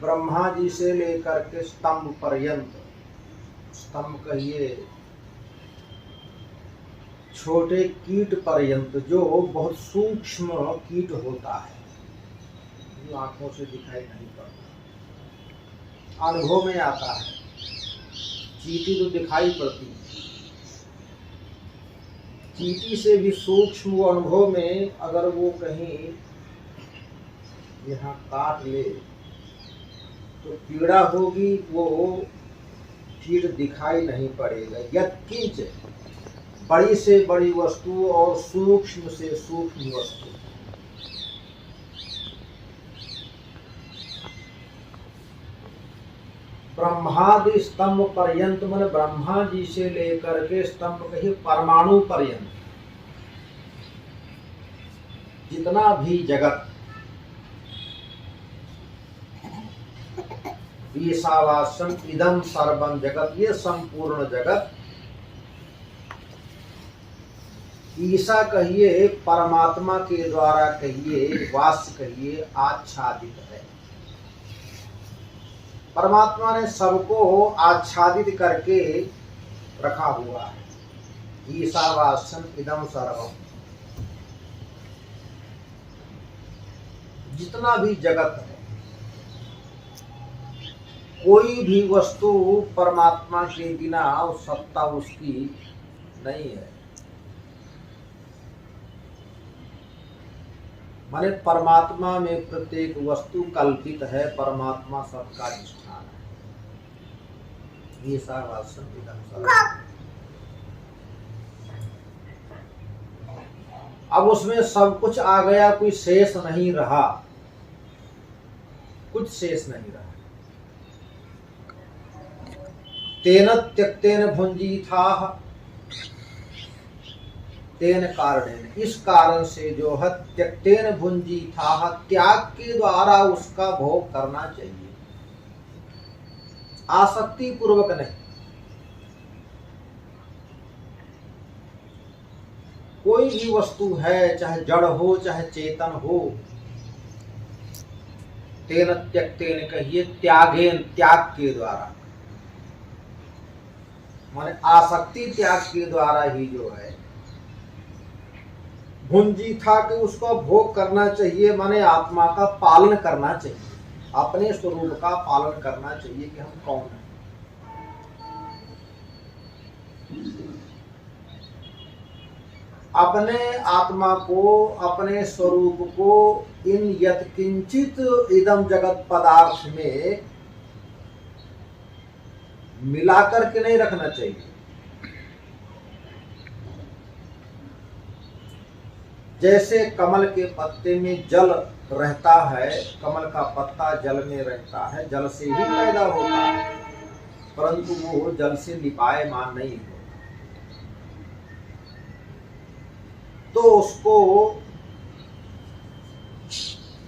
ब्रह्मा जी से लेकर के स्तंभ पर्यंत, स्तंभ कहिए छोटे कीट पर्यंत, जो बहुत सूक्ष्म कीट होता है, जो आंखों से दिखाई नहीं पड़ता, अनुभव में आता है। चींटी तो दिखाई पड़ती है, चींटी से भी सूक्ष्म वो अनुभव में, अगर वो कहीं यहाँ काट ले तो पीड़ा होगी, वो कीट दिखाई नहीं पड़ेगा। यत्किंच बड़ी से बड़ी वस्तु और सूक्ष्म से सूक्ष्म वस्तु, ब्रह्मादि स्तंभ पर्यंत, मन ब्रह्मा जी से लेकर के स्तंभ कहिए परमाणु पर्यंत, जितना भी जगत, ईशावास्यम इदम सर्वम जगत, ये संपूर्ण जगत, ईशा कहिए परमात्मा के द्वारा कहिए, वास्य कहिए आच्छादित है। परमात्मा ने सबको आच्छादित करके रखा हुआ है। ईशावास्यम इदम सर्वम, जितना भी जगत है, कोई भी वस्तु परमात्मा के बिना सत्ता उसकी नहीं है। माने परमात्मा में प्रत्येक वस्तु कल्पित है, परमात्मा सबका अधिष्ठान है। ये अब उसमें सब कुछ आ गया, कोई शेष नहीं रहा, कुछ शेष नहीं रहा। तेन त्यक्तेन भुंजीथाः, तेन कारणेन, इस कारण से जो है त्यक्तेन भुंजीथाः, त्याग के द्वारा उसका भोग करना चाहिए, आसक्ति पूर्वक नहीं। कोई भी वस्तु है, चाहे जड़ हो चाहे चेतन हो, तेन त्यक्तेन कहिए त्यागेन, त्याग के द्वारा, माने आसक्ति त्याग के द्वारा ही जो है भुंजी था कि उसको भोग करना चाहिए, माने आत्मा का पालन करना चाहिए, अपने स्वरूप का पालन करना चाहिए कि हम कौन हैं। अपने आत्मा को, अपने स्वरूप को इन यत्किंचित इदम जगत पदार्थ में मिलाकर के नहीं रखना चाहिए। जैसे कमल के पत्ते में जल रहता है, कमल का पत्ता जल में रहता है, जल से ही पैदा होता है, परंतु वो जल से लिपायमान नहीं होता। तो उसको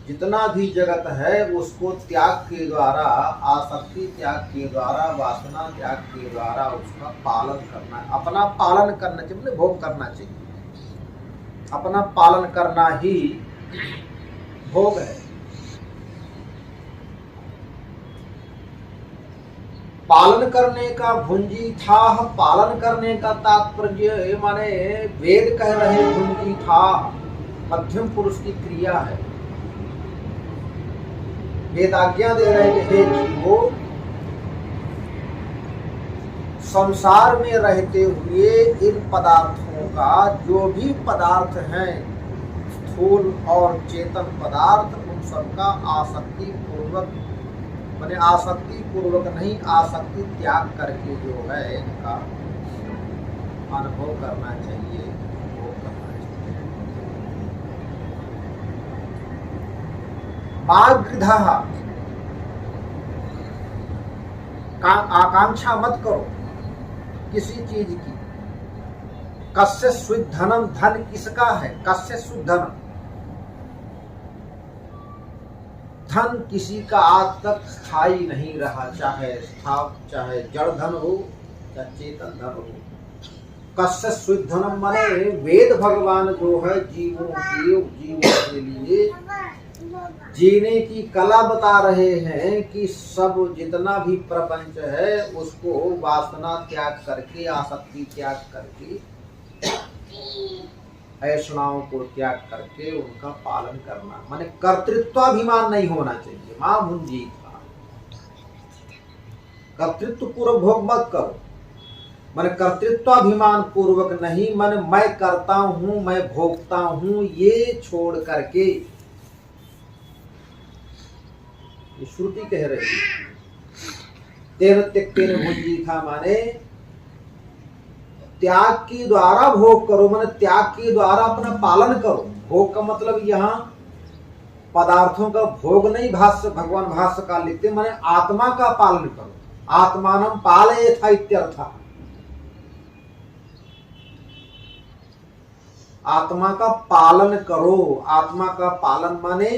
जितना भी जगत है उसको त्याग के द्वारा, आसक्ति त्याग के द्वारा, वासना त्याग के द्वारा उसका पालन करना, अपना पालन करना चाहिए, मतलब भोग करना चाहिए। अपना पालन करना ही भोग है। पालन करने का भुंजी था, पालन करने का तात्पर्य माने वेद कह रहे भुंजी था, मध्यम पुरुष की क्रिया है। वेद आज्ञा दे रहे थे वो संसार में रहते हुए इन पदार्थों का, जो भी पदार्थ हैं स्थूल और चेतन पदार्थ, उन सबका आसक्ति पूर्वक, माने आसक्ति पूर्वक नहीं, आसक्ति त्याग करके जो है इनका अनुभव करना चाहिए, भोग करना चाहिए। मागृधः, आकांक्षा मत करो किसी चीज की। कस्य सुधनम, धन किसका है, कस्य सुधनम, धन किसी का आज तक स्थायी नहीं रहा, चाहे जड़ धन हो या चेतन धन हो। कस्य सुधनम माने वेद भगवान जो है जीवों के लिए जीने की कला बता रहे हैं कि सब जितना भी प्रपंच है उसको वासना त्याग करके, आसक्ति त्याग करके, ऐषणाओं को त्याग करके उनका पालन करना, माने कर्तृत्वाभिमान नहीं होना चाहिए। मां भुंजी था, कर्तृत्व पूर्वक भोग मत करो, माने कर्तृत्वाभिमान पूर्वक नहीं, माने मैं करता हूं, मैं भोगता हूं, ये छोड़ करके। श्रुति कह रही है तेन त्यक्तेन भुंजी था, माने त्याग के द्वारा भोग करो, माने त्याग के द्वारा अपना पालन करो। भोग का मतलब यहाँ पदार्थों का भोग नहीं, भाष्य भगवान भाष्यकार लिखते माने आत्मा का पालन करो। आत्मानं पालयेथ इत्यर्थ, आत्मा का पालन करो। आत्मा का पालन माने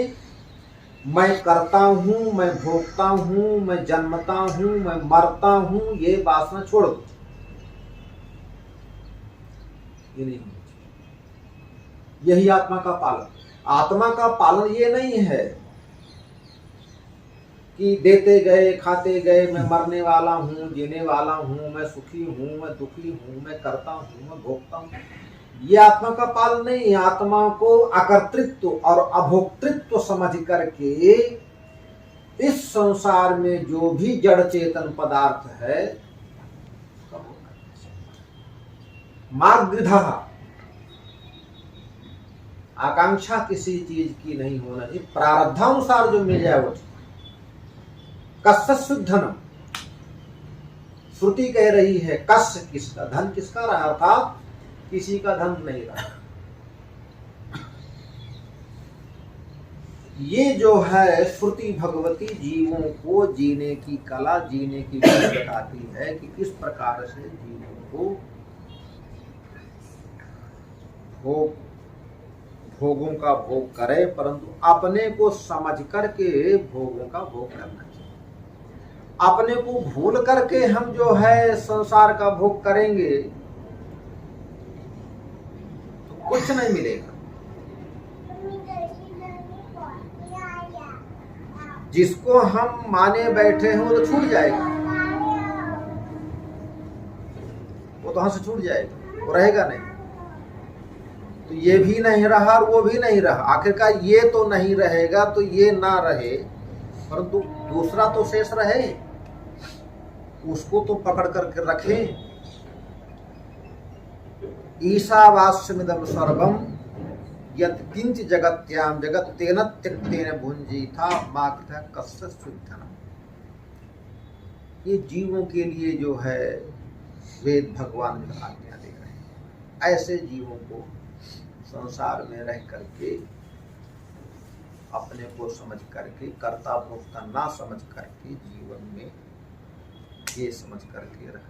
मैं करता हूं, मैं भोगता हूं, मैं जन्मता हूं, मैं मरता हूं, ये वासना छोड़ दो, ये नहीं होना चाहिए। यही आत्मा का पालन। आत्मा का पालन ये नहीं है कि देते गए खाते गए, मैं मरने वाला हूं, जीने वाला हूं, मैं सुखी हूं, मैं दुखी हूं, मैं करता हूं, मैं भोगता हूं, ये आत्मा का पालन नहीं। आत्मा को अकर्तृत्व और अभोक्तृत्व समझ करके इस संसार में जो भी जड़ चेतन पदार्थ है मार्गृधा, आकांक्षा किसी चीज की नहीं होना चाहिए, प्रारब्धानुसार जो मिल जाए वो। कस्य शुद्धनम, श्रुति कह रही है कस्य किसका, धन किसका रहा, अर्थात किसी का धन नहीं रहा। ये जो है श्रुति भगवती जीवों को जीने की कला, जीने की विधि बताती है कि किस प्रकार से जीवों को भोगों का भोग करे, परंतु अपने को समझ करके भोगों का भोग करना चाहिए। अपने को भूल करके हम जो है संसार का भोग करेंगे तो कुछ नहीं मिलेगा। जिसको हम माने बैठे हैं वो तो छूट जाएगा, वो तो हाथ से छूट जाएगा, वो रहेगा नहीं। तो ये भी नहीं रहा और वो भी नहीं रहा, आखिरकार ये तो नहीं रहेगा तो ये ना रहे, परंतु दूसरा तो शेष रहे, उसको तो पकड़ करके रखें। ईशावास्यमिदं सर्वं यत् किंच जगत्याम जगत तेन त्यक्तेन भुंजीथा माकृतः कस्य शुद्धनम। ये जीवों के लिए जो है वेद भगवान में आज्ञा दे रहे हैं। ऐसे जीवों को संसार में रह करके अपने को समझ करके, कर्ता भोक्ता ना समझ करके जीवन में ये समझ करके रह